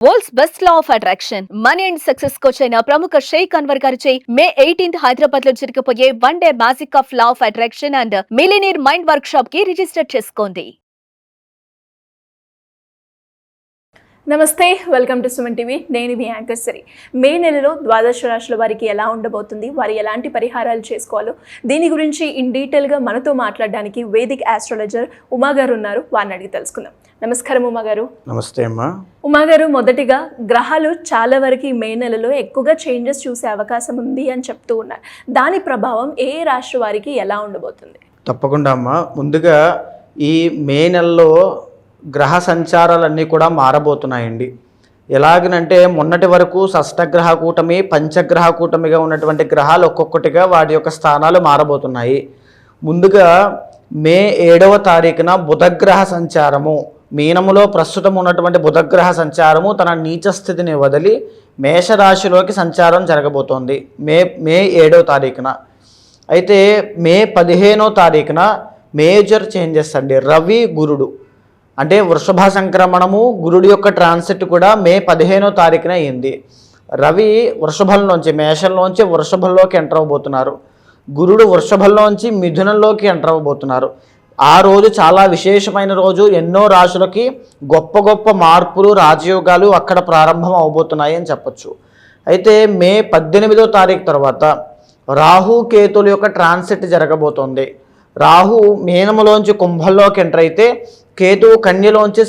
World's best law of attraction money and success coach అయిన ప్రముఖ షేక్ అన్వర్ గారిచే మే 18th హైదరాబాద్ లో జరగబోయే 1 day magic of law of attraction and millionaire mind work shop కి register చేసుకోండి. నమస్తే, వెల్కమ్ టు సుమన్ టీవీ. నేను మీ యాంకర్ సరి. మే నెలలో ద్వాదశ రాశుల వారికి ఎలా ఉండబోతుంది, వారు ఎలాంటి పరిహారాలు చేసుకోవాలో దీని గురించి ఇన్ డీటెయిల్గా మనతో మాట్లాడడానికి వేదిక్ ఆస్ట్రాలజర్ ఉమా గారు ఉన్నారు. వారిని అడిగి తెలుసుకుందాం. నమస్కారం ఉమా గారు. నమస్తే అమ్మా. ఉమా గారు, మొదటిగా గ్రహాలు చాలా వరకు ఈ మే నెలలో ఎక్కువగా చేంజెస్ చూసే అవకాశం ఉంది అని చెప్తూ ఉన్నారు. దాని ప్రభావం ఏ రాశి వారికి ఎలా ఉండబోతుంది? తప్పకుండా అమ్మా. ముందుగా ఈ మే నెలలో గ్రహ సంచారాలన్నీ కూడా మారబోతున్నాయండి. ఎలాగనంటే మొన్నటి వరకు షష్టగ్రహ కూటమి, పంచగ్రహ కూటమిగా ఉన్నటువంటి గ్రహాలు ఒక్కొక్కటిగా వాటి యొక్క స్థానాలు మారబోతున్నాయి. ముందుగా మే 7వ తారీఖున బుధగ్రహ సంచారము, మీనములో ప్రస్తుతం ఉన్నటువంటి బుధగ్రహ సంచారము తన నీచ స్థితిని వదిలి మేషరాశిలోకి సంచారం జరగబోతోంది మే 7వ తారీఖున. అయితే మే 15వ తారీఖున మేజర్ చేంజెస్ అండి. రవి గురుడు అంటే వృషభ సంక్రమణము, గురుడి యొక్క ట్రాన్సిట్ కూడా మే 15వ తారీఖున అయింది. రవి వృషభంలోంచి, మేషంలోంచి వృషభంలోకి ఎంటర్ అవ్వబోతున్నారు. గురుడు వృషభంలోంచి మిథునంలోకి ఎంటర్ అవ్వబోతున్నారు. ఆ రోజు చాలా విశేషమైన రోజు. ఎన్నో రాశులకి గొప్ప గొప్ప మార్పులు, రాజయోగాలు అక్కడ ప్రారంభం అవబోతున్నాయి అని చెప్పచ్చు. అయితే మే 18వ తారీఖు తర్వాత రాహు కేతుల యొక్క ట్రాన్సిట్ జరగబోతోంది. రాహు మీనములోంచి కుంభంలోకి ఎంటర్ అయితే కేతువు కన్యలోంచి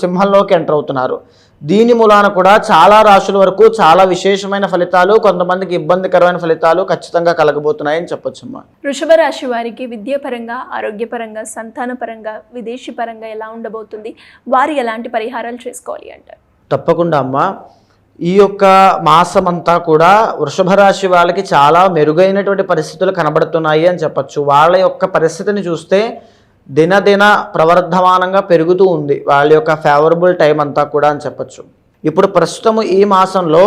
సింహంలోకి ఎంటర్ అవుతున్నారు. దీని మూలాన కూడా చాలా రాశుల వరకు చాలా విశేషమైన ఫలితాలు, కొంతమందికి ఇబ్బందికరమైన ఫలితాలు ఖచ్చితంగా కలగబోతున్నాయని చెప్పొచ్చమ్మా. వృషభ రాశి వారికి విద్యాపరంగా, ఆరోగ్యపరంగా, సంతానపరంగా, విదేశీ పరంగా ఎలా ఉండబోతుంది? వారు ఎలాంటి పరిహారాలు చేసుకోవాలి అంటారు? తప్పకుండా అమ్మా. ఈ యొక్క మాసమంతా కూడా వృషభ రాశి వాళ్ళకి చాలా మెరుగైనటువంటి పరిస్థితులు కనబడుతున్నాయి అని చెప్పచ్చు. వాళ్ళ యొక్క పరిస్థితిని చూస్తే దినదిన ప్రవర్ధమానంగా పెరుగుతూ ఉంది వాళ్ళ యొక్క ఫేవరబుల్ టైం అంతా కూడా అని చెప్పచ్చు. ఇప్పుడు ప్రస్తుతం ఈ మాసంలో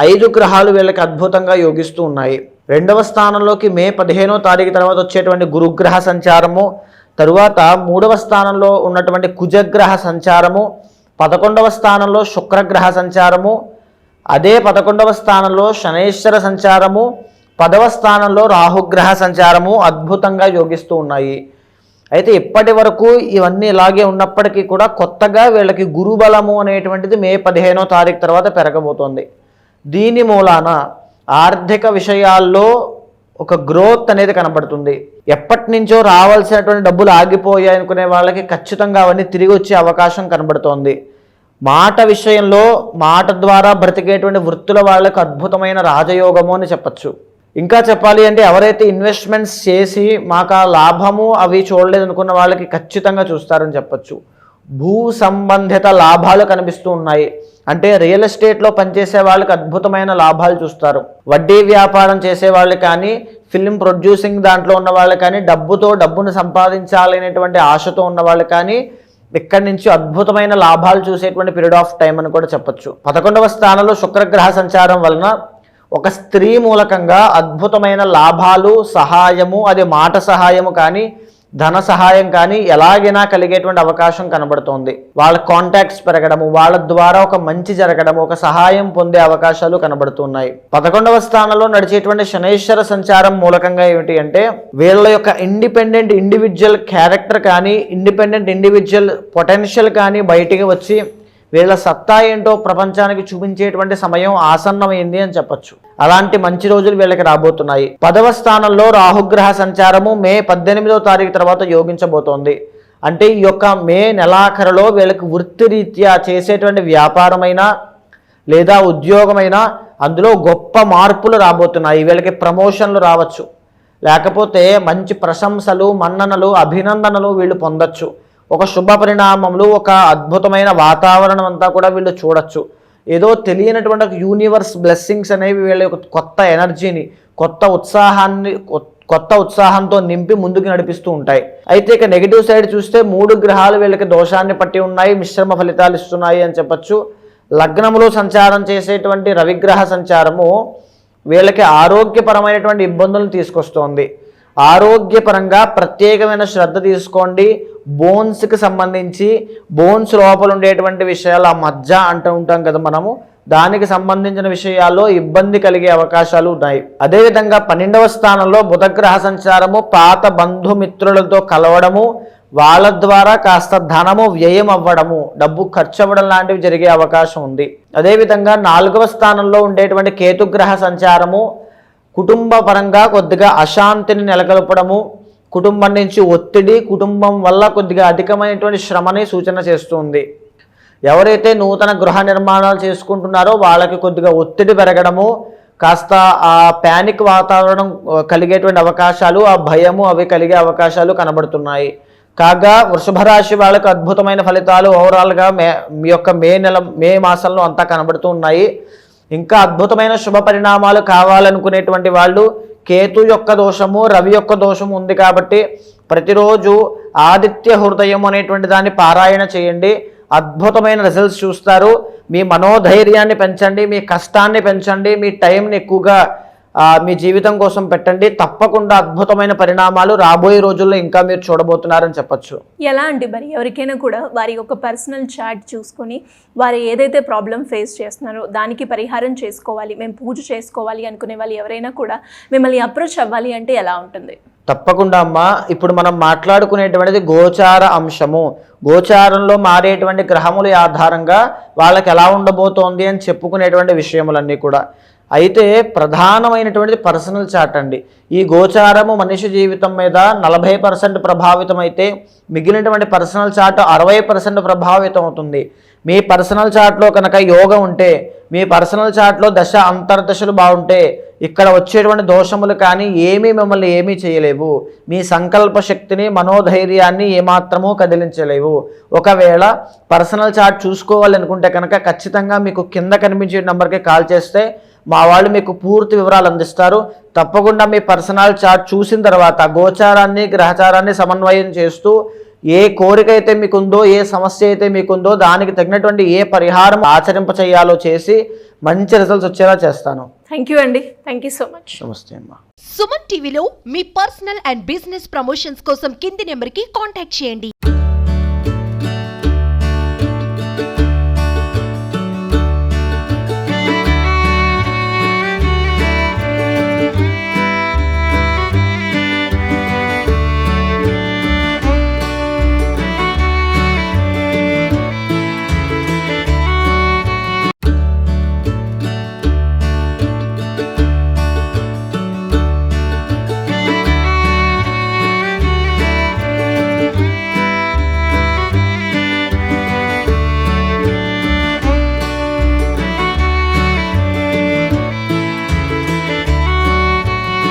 5 గ్రహాలు వీళ్ళకి అద్భుతంగా యోగిస్తూ ఉన్నాయి. 2వ స్థానంలోకి మే 15వ తారీఖు తర్వాత వచ్చేటువంటి గురుగ్రహ సంచారము, తరువాత 3వ స్థానంలో ఉన్నటువంటి కుజగ్రహ సంచారము, 11వ స్థానంలో శుక్రగ్రహ సంచారము, అదే 11వ స్థానంలో శనైశ్వర సంచారము, 10వ స్థానంలో రాహుగ్రహ సంచారము అద్భుతంగా యోగిస్తూ ఉన్నాయి. అయితే ఇప్పటి వరకు ఇవన్నీ ఇలాగే ఉన్నప్పటికీ కూడా కొత్తగా వీళ్ళకి గురుబలము అనేటువంటిది మే 15వ తారీఖు తర్వాత పెరగబోతోంది. దీని మూలాన ఆర్థిక విషయాల్లో ఒక గ్రోత్ అనేది కనబడుతుంది. ఎప్పటి నుంచో రావాల్సినటువంటి డబ్బులు ఆగిపోయాయి అనుకునే వాళ్ళకి ఖచ్చితంగా అవన్నీ తిరిగి వచ్చే అవకాశం కనబడుతోంది. మాట విషయంలో, మాట ద్వారా బ్రతికేటువంటి వృత్తుల వాళ్ళకు అద్భుతమైన రాజయోగము అని చెప్పచ్చు. ఇంకా చెప్పాలి అంటే ఎవరైతే ఇన్వెస్ట్మెంట్స్ చేసి మాకు ఆ లాభము అవి చూడలేదు అనుకున్న వాళ్ళకి ఖచ్చితంగా చూస్తారని చెప్పచ్చు. భూ సంబంధిత లాభాలు కనిపిస్తూ ఉన్నాయి. అంటే రియల్ ఎస్టేట్లో పనిచేసే వాళ్ళకి అద్భుతమైన లాభాలు చూస్తారు. వడ్డీ వ్యాపారం చేసే వాళ్ళు కానీ, ఫిల్మ్ ప్రొడ్యూసింగ్ దాంట్లో ఉన్న వాళ్ళు కానీ, డబ్బును సంపాదించాలనేటువంటి ఆశతో ఉన్న వాళ్ళు కానీ ఇక్కడి నుంచి అద్భుతమైన లాభాలు చూసేటువంటి పీరియడ్ ఆఫ్ టైం అని కూడా చెప్పచ్చు. 11వ స్థానంలో శుక్రగ్రహ సంచారం వలన ఒక స్త్రీ మూలకంగా అద్భుతమైన లాభాలు, సహాయము, అది మాట సహాయము కానీ, ధన సహాయం కానీ ఎలాగైనా కలిగేటువంటి అవకాశం కనబడుతోంది. వాళ్ళ కాంటాక్ట్స్ పెరగడము, వాళ్ళ ద్వారా ఒక మంచి జరగడము, ఒక సహాయం పొందే అవకాశాలు కనబడుతున్నాయి. 11వ స్థానంలో నడిచేటువంటి శనైశ్వర సంచారం మూలకంగా ఏమిటి అంటే వీళ్ళ యొక్క ఇండిపెండెంట్ ఇండివిజువల్ క్యారెక్టర్ కానీ, ఇండిపెండెంట్ ఇండివిజువల్ పొటెన్షియల్ కానీ బయటికి వచ్చి వీళ్ళ సత్తా ఏంటో ప్రపంచానికి చూపించేటువంటి సమయం ఆసన్నమైంది అని చెప్పచ్చు. అలాంటి మంచి రోజులు వీళ్ళకి రాబోతున్నాయి. 10వ స్థానంలో రాహుగ్రహ సంచారము మే 18వ తారీఖు తర్వాత యోగించబోతోంది. అంటే ఈ యొక్క మే నెలాఖరులో వీళ్ళకి వృత్తిరీత్యా చేసేటువంటి వ్యాపారమైనా లేదా ఉద్యోగమైనా అందులో గొప్ప మార్పులు రాబోతున్నాయి. వీళ్ళకి ప్రమోషన్లు రావచ్చు, లేకపోతే మంచి ప్రశంసలు, మన్ననలు, అభినందనలు వీళ్ళు పొందొచ్చు. ఒక శుభ పరిణామములు, ఒక అద్భుతమైన వాతావరణం అంతా కూడా వీళ్ళు చూడొచ్చు. ఏదో తెలియనటువంటి ఒక యూనివర్స్ బ్లెస్సింగ్స్ అనేవి వీళ్ళ యొక్క కొత్త ఎనర్జీని, కొత్త ఉత్సాహంతో నింపి ముందుకు నడిపిస్తూ ఉంటాయి. అయితే ఇక నెగిటివ్ సైడ్ చూస్తే 3 గ్రహాలు వీళ్ళకి దోషాన్ని పట్టి ఉన్నాయి, మిశ్రమ ఫలితాలు ఇస్తున్నాయి అని చెప్పచ్చు. లగ్నములో సంచారం చేసేటువంటి రవిగ్రహ సంచారము వీళ్ళకి ఆరోగ్యపరమైనటువంటి ఇబ్బందులను తీసుకొస్తోంది. ఆరోగ్యపరంగా ప్రత్యేకమైన శ్రద్ధ తీసుకోండి. బోన్స్కి సంబంధించి బోన్స్ లోపల ఉండేటువంటి విషయాలు ఆ మజ్జ అంటూ ఉంటాం కదా మనము, దానికి సంబంధించిన విషయాల్లో ఇబ్బంది కలిగే అవకాశాలు ఉన్నాయి. అదేవిధంగా 12వ స్థానంలో బుధగ్రహ సంచారము, పాత బంధుమిత్రులతో కలవడము, వాళ్ళ ద్వారా కాస్త ధనము వ్యయం అవ్వడము, డబ్బు ఖర్చు అవ్వడం లాంటివి జరిగే అవకాశం ఉంది. అదేవిధంగా 4వ స్థానంలో ఉండేటువంటి కేతుగ్రహ సంచారము కుటుంబ పరంగా కొద్దిగా అశాంతిని నెలకొల్పడము, కుటుంబం నుంచి ఒత్తిడి, కుటుంబం వల్ల కొద్దిగా అధికమైనటువంటి శ్రమని సూచన చేస్తుంది. ఎవరైతే నూతన గృహ నిర్మాణాలు చేసుకుంటున్నారో వాళ్ళకి కొద్దిగా ఒత్తిడి పెరగడము, కాస్త ఆ ప్యానిక్ వాతావరణం కలిగేటువంటి అవకాశాలు, ఆ భయము అవి కలిగే అవకాశాలు కనబడుతున్నాయి. కాగా వృషభ రాశి వాళ్ళకు అద్భుతమైన ఫలితాలు ఓవరాల్గా మీ యొక్క మే మాసంలో అంతా కనబడుతూ ఉన్నాయి. ఇంకా అద్భుతమైన శుభ పరిణామాలు కావాలనుకునేటువంటి వాళ్ళు కేతు యొక్క దోషము, రవి యొక్క దోషము ఉంది కాబట్టి ప్రతిరోజు ఆదిత్య హృదయం అనేటువంటి దాన్ని పారాయణ చేయండి. అద్భుతమైన రిజల్ట్స్ చూస్తారు. మీ మనోధైర్యాన్ని పెంచండి, మీ కష్టాన్ని పెంచండి, మీ టైంని ఎక్కువగా మీ జీవితం కోసం పెట్టండి. తప్పకుండా అద్భుతమైన పరిణామాలు రాబోయే రోజుల్లో ఇంకా మీరు చూడబోతున్నారని చెప్పచ్చు. ఎలా అండి మరి ఎవరికైనా కూడా వారి యొక్క పర్సనల్ చాట్ చూసుకొని వారు ఏదైతే ప్రాబ్లం ఫేస్ చేస్తున్నారో దానికి పరిహారం చేసుకోవాలి, మేము పూజ చేసుకోవాలి అనుకునే వాళ్ళు ఎవరైనా కూడా మిమ్మల్ని అప్రోచ్ అవ్వాలి అంటే ఎలా ఉంటుంది? తప్పకుండా అమ్మా. ఇప్పుడు మనం మాట్లాడుకునేటువంటిది గోచార అంశము. గోచారంలో మారేటువంటి గ్రహముల ఆధారంగా వాళ్ళకి ఎలా ఉండబోతోంది అని చెప్పుకునేటువంటి విషయములన్నీ కూడా. అయితే ప్రధానమైనటువంటిది పర్సనల్ చార్ట్ అండి. ఈ గోచారము మనిషి జీవితం మీద 40% ప్రభావితం అయితే మిగిలినటువంటి పర్సనల్ చార్ట్ 60% ప్రభావితం అవుతుంది. మీ పర్సనల్ చార్ట్లో కనుక యోగం ఉంటే, మీ పర్సనల్ చార్ట్లో దశ అంతర్దశలు బాగుంటే ఇక్కడ వచ్చేటువంటి దోషములు కానీ మిమ్మల్ని ఏమీ చేయలేవు. మీ సంకల్ప శక్తిని, మనోధైర్యాన్ని ఏమాత్రమూ కదిలించలేవు. ఒకవేళ పర్సనల్ చార్ట్ చూసుకోవాలనుకుంటే కనుక ఖచ్చితంగా మీకు కింద కనిపించే నెంబర్కి కాల్ చేస్తే మా వాళ్ళు మీకు పూర్తి వివరాలు అందిస్తారు. తప్పకుండా మీ పర్సనల్ చార్ట్ చూసిన తర్వాత గోచారాన్ని, గ్రహచారాన్ని సమన్వయం చేస్తూ ఏ కోరిక అయితే మీకుందో, ఏ సమస్య అయితే మీకుందో దానికి తగినటువంటి ఏ పరిహారం ఆచరింప చేయాలో చేసి మంచి రిజల్ట్స్ వచ్చేలా చేస్తాను. థ్యాంక్ యూ అండి. Thank you so much. నమస్తే అమ్మా. సుమన్ టీవీలో మీ పర్సనల్ అండ్ బిజినెస్ ప్రమోషన్స్ కోసం కింది నెంబర్కి కాంటాక్ట్ చేయండి.